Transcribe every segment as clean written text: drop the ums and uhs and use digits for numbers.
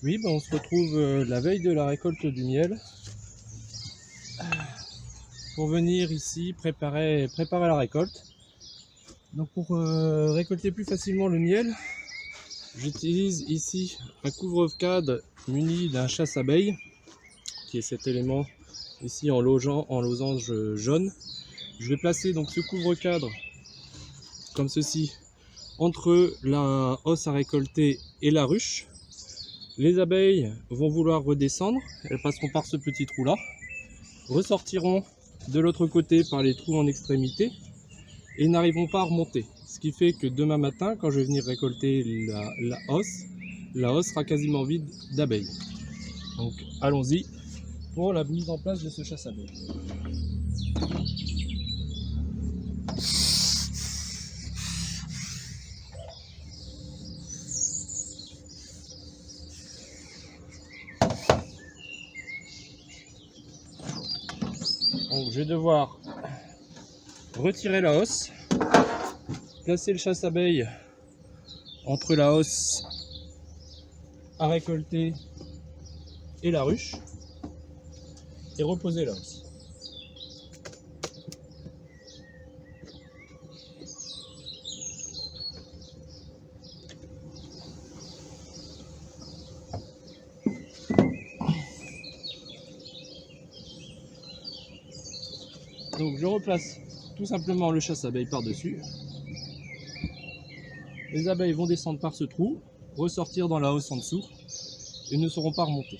Oui, on se retrouve la veille de la récolte du miel pour venir ici préparer la récolte. Donc pour récolter plus facilement le miel, j'utilise ici un couvre-cadre muni d'un chasse-abeille, qui est cet élément ici en losange jaune. Je vais placer donc ce couvre-cadre comme ceci entre la hausse à récolter et la ruche. Les abeilles vont vouloir redescendre, elles passeront par ce petit trou là, ressortiront de l'autre côté par les trous en extrémité et n'arriveront pas à remonter. Ce qui fait que demain matin, quand je vais venir récolter la hausse sera quasiment vide d'abeilles. Donc allons-y pour la mise en place de ce chasse-abeilles. Donc je vais devoir retirer la hausse, placer le chasse-abeille entre la hausse à récolter et la ruche et reposer la hausse. Donc je replace tout simplement le chasse-abeille par-dessus. Les abeilles vont descendre par ce trou, ressortir dans la hausse en dessous et ne seront pas remontées.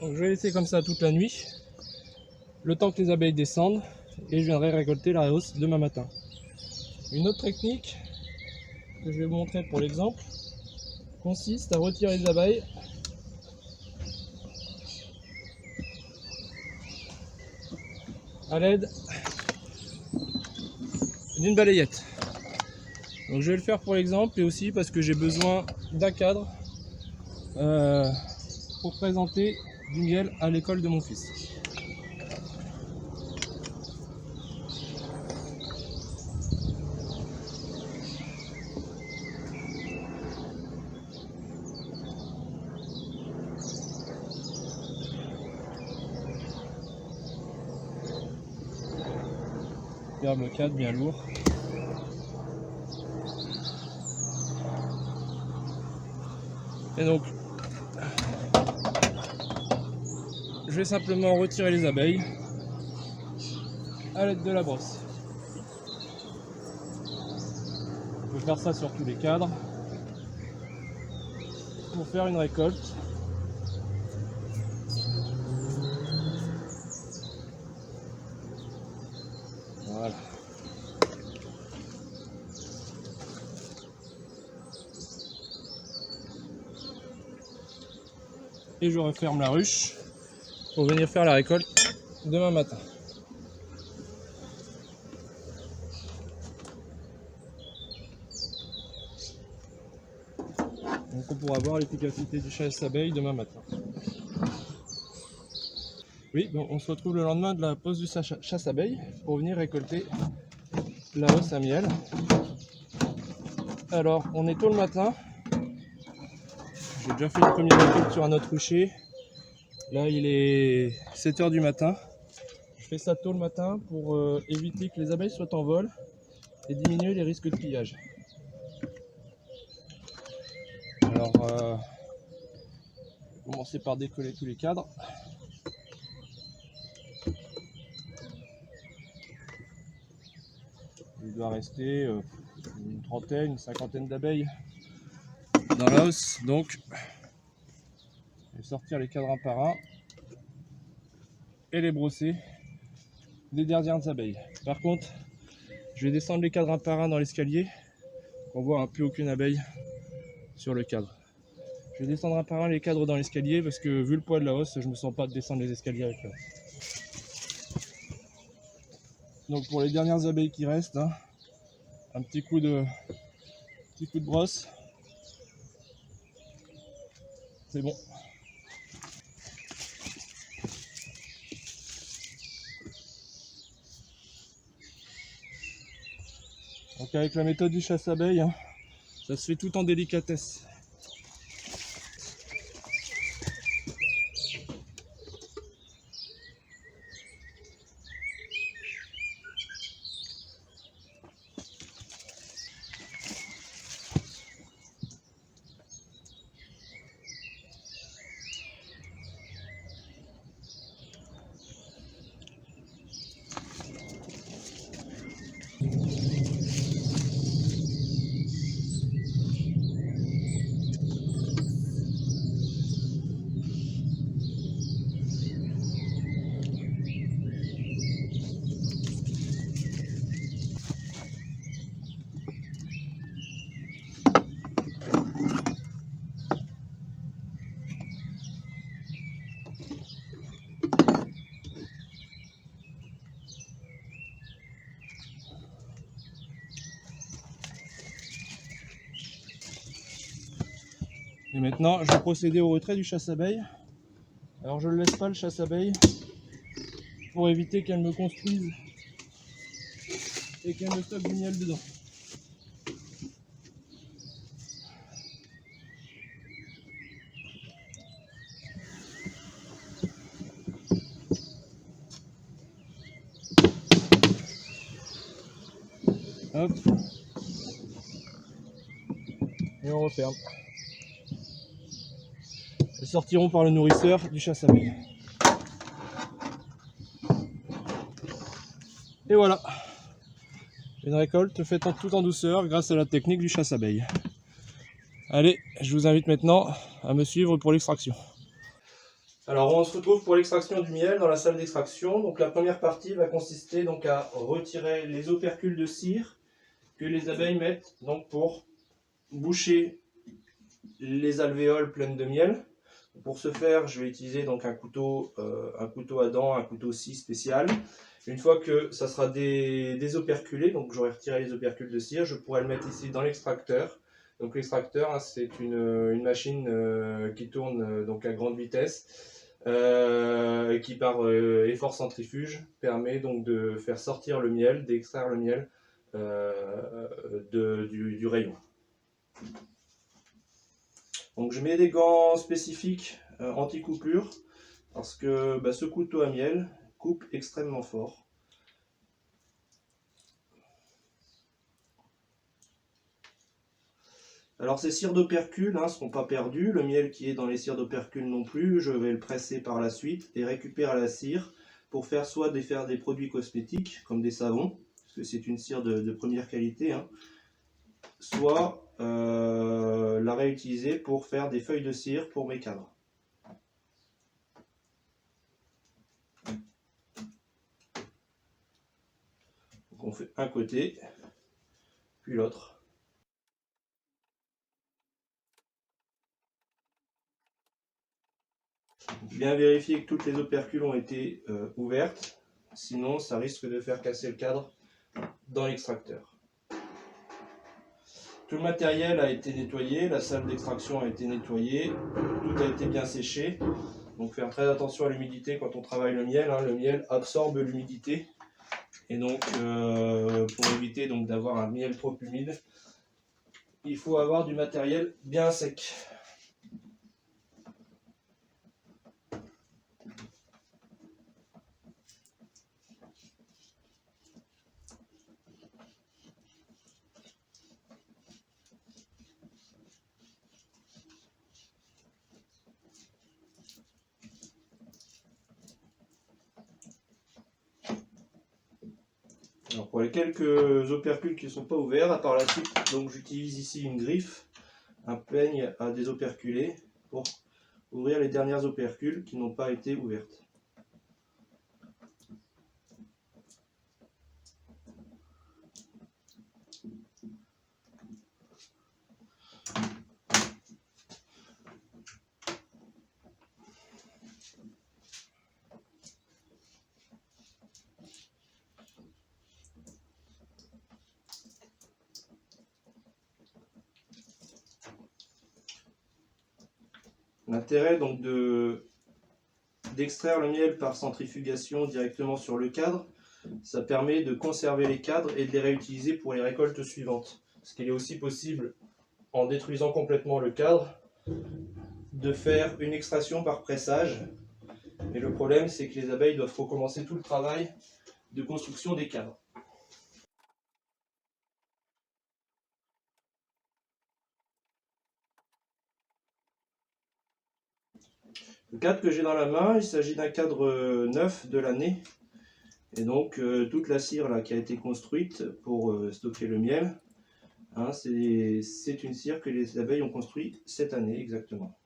Donc je vais laisser comme ça toute la nuit, le temps que les abeilles descendent, et je viendrai récolter la hausse demain matin. Une autre technique que je vais vous montrer pour l'exemple consiste à retirer les abeilles à l'aide d'une balayette. Donc je vais le faire pour l'exemple et aussi parce que j'ai besoin d'un cadre pour présenter du miel à l'école de mon fils. Ferme le cadre bien lourd. Et donc, je vais simplement retirer les abeilles à l'aide de la brosse. Je peux faire ça sur tous les cadres pour faire une récolte. Voilà. Et je referme la ruche pour venir faire la récolte demain matin. Donc on pourra voir l'efficacité du chasse-abeille demain matin. Oui, donc on se retrouve le lendemain de la pause du chasse-abeille pour venir récolter la hausse à miel. Alors on est tôt le matin. J'ai déjà fait une première récolte sur un autre rucher. Là il est 7 h du matin. Je fais ça tôt le matin pour éviter que les abeilles soient en vol et diminuer les risques de pillage. Alors je vais commencer par décoller tous les cadres. Il doit rester une trentaine, une cinquantaine d'abeilles dans la hausse. Donc je vais sortir les cadres un par un et les brosser des dernières abeilles. Par contre, je vais descendre les cadres un par un dans l'escalier. On voit plus aucune abeille sur le cadre. Je vais descendre un par un les cadres dans l'escalier parce que vu le poids de la hausse, je ne me sens pas de descendre les escaliers avec la hausse. Donc pour les dernières abeilles qui restent, Un petit coup de brosse. C'est bon. Donc avec la méthode du chasse-abeille, hein, ça se fait tout en délicatesse. Et maintenant, je vais procéder au retrait du chasse-abeille. Alors je ne laisse pas le chasse-abeille pour éviter qu'elle me construise et qu'elle me stocke du miel dedans. Hop. Et on referme. Elles sortiront par le nourrisseur du chasse-abeille. Et voilà. Une récolte faite tout en douceur grâce à la technique du chasse-abeille. Allez, je vous invite maintenant à me suivre pour l'extraction. Alors on se retrouve pour l'extraction du miel dans la salle d'extraction. Donc la première partie va consister donc à retirer les opercules de cire que les abeilles mettent donc pour boucher les alvéoles pleines de miel. Pour ce faire, je vais utiliser donc un couteau à dents, un couteau scie spécial. Une fois que ça sera désoperculé, donc j'aurai retiré les opercules de cire, je pourrai le mettre ici dans l'extracteur. Donc l'extracteur, hein, c'est une machine qui tourne donc à grande vitesse, qui par effort centrifuge permet donc de faire sortir le miel, d'extraire le miel du rayon. Donc je mets des gants spécifiques anti-coupure parce que ce couteau à miel coupe extrêmement fort. Alors ces cires d'opercule ne seront pas perdues, le miel qui est dans les cires d'opercule non plus, je vais le presser par la suite et récupérer la cire pour faire soit faire des produits cosmétiques comme des savons, parce que c'est une cire de première qualité, hein, soit la réutiliser pour faire des feuilles de cire pour mes cadres. Donc on fait un côté, puis l'autre. Bien vérifier que toutes les opercules ont été ouvertes, sinon ça risque de faire casser le cadre dans l'extracteur. Tout le matériel a été nettoyé, la salle d'extraction a été nettoyée, tout a été bien séché. Donc faire très attention à l'humidité quand on travaille le miel, hein. Le miel absorbe l'humidité et donc pour éviter d'avoir un miel trop humide, il faut avoir du matériel bien sec. Alors pour les quelques opercules qui ne sont pas ouverts, à part la suite, donc j'utilise ici une griffe, un peigne à désoperculer pour ouvrir les dernières opercules qui n'ont pas été ouvertes. L'intérêt donc d'extraire le miel par centrifugation directement sur le cadre, ça permet de conserver les cadres et de les réutiliser pour les récoltes suivantes. Ce qu'il est aussi possible, en détruisant complètement le cadre, de faire une extraction par pressage. Mais le problème, c'est que les abeilles doivent recommencer tout le travail de construction des cadres. Le cadre que j'ai dans la main, il s'agit d'un cadre neuf de l'année. Et donc toute la cire là, qui a été construite pour stocker le miel, hein, c'est une cire que les abeilles ont construite cette année exactement.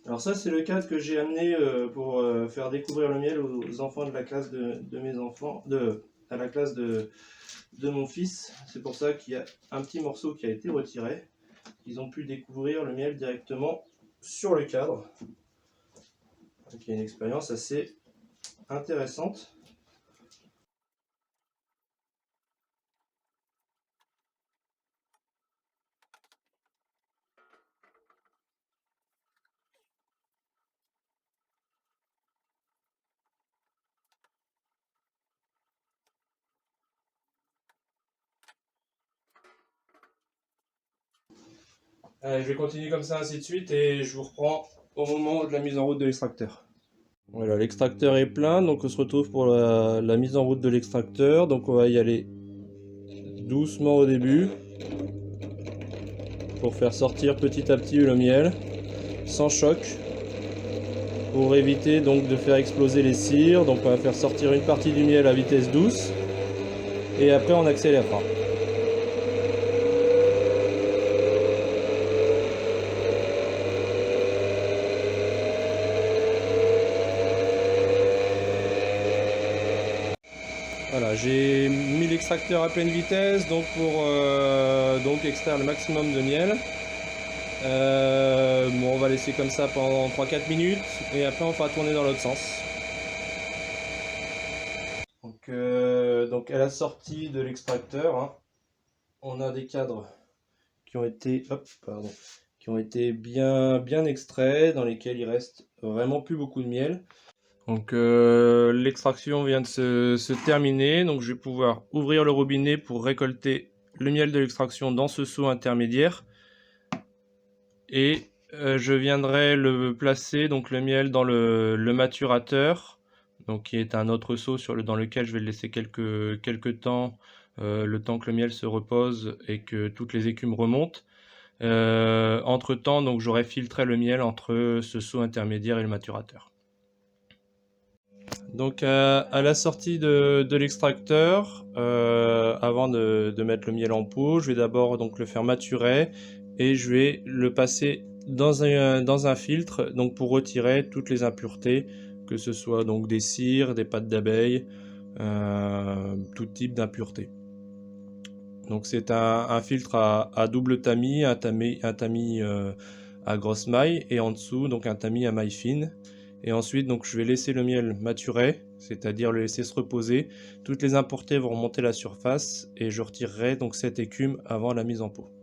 Alors ça, c'est le cadre que j'ai amené pour faire découvrir le miel aux enfants de la classe de mes enfants, à la classe de mon fils. C'est pour ça qu'il y a un petit morceau qui a été retiré. Ils ont pu découvrir le miel directement sur le cadre. Donc il y a une expérience assez intéressante. Allez, je vais continuer comme ça, ainsi de suite, et je vous reprends au moment de la mise en route de l'extracteur. Voilà, l'extracteur est plein, donc on se retrouve pour la mise en route de l'extracteur. Donc on va y aller doucement au début, pour faire sortir petit à petit le miel, sans choc, pour éviter donc de faire exploser les cires. Donc on va faire sortir une partie du miel à vitesse douce, et après on accélérera. Voilà, j'ai mis l'extracteur à pleine vitesse donc pour extraire le maximum de miel. Bon, on va laisser comme ça pendant 3-4 minutes et après on fera tourner dans l'autre sens. Donc à la sortie de l'extracteur, hein, on a des cadres qui ont été, qui ont été bien extraits, dans lesquels il reste vraiment plus beaucoup de miel. Donc l'extraction vient de se terminer, donc je vais pouvoir ouvrir le robinet pour récolter le miel de l'extraction dans ce seau intermédiaire, et je viendrai le placer, donc le miel, dans le maturateur, donc qui est un autre seau dans lequel je vais le laisser quelques temps, le temps que le miel se repose et que toutes les écumes remontent. Entre temps, donc j'aurai filtré le miel entre ce seau intermédiaire et le maturateur. Donc à la sortie de l'extracteur, avant de mettre le miel en pot, je vais d'abord donc le faire maturer et je vais le passer dans un filtre, donc pour retirer toutes les impuretés, que ce soit donc des cires, des pâtes d'abeille, tout type d'impuretés. Donc c'est un filtre à double tamis, un tamis à grosse maille, et en dessous donc un tamis à maille fine. Et ensuite, donc, je vais laisser le miel maturer, c'est-à-dire le laisser se reposer. Toutes les impuretés vont remonter à la surface et je retirerai donc cette écume avant la mise en pot.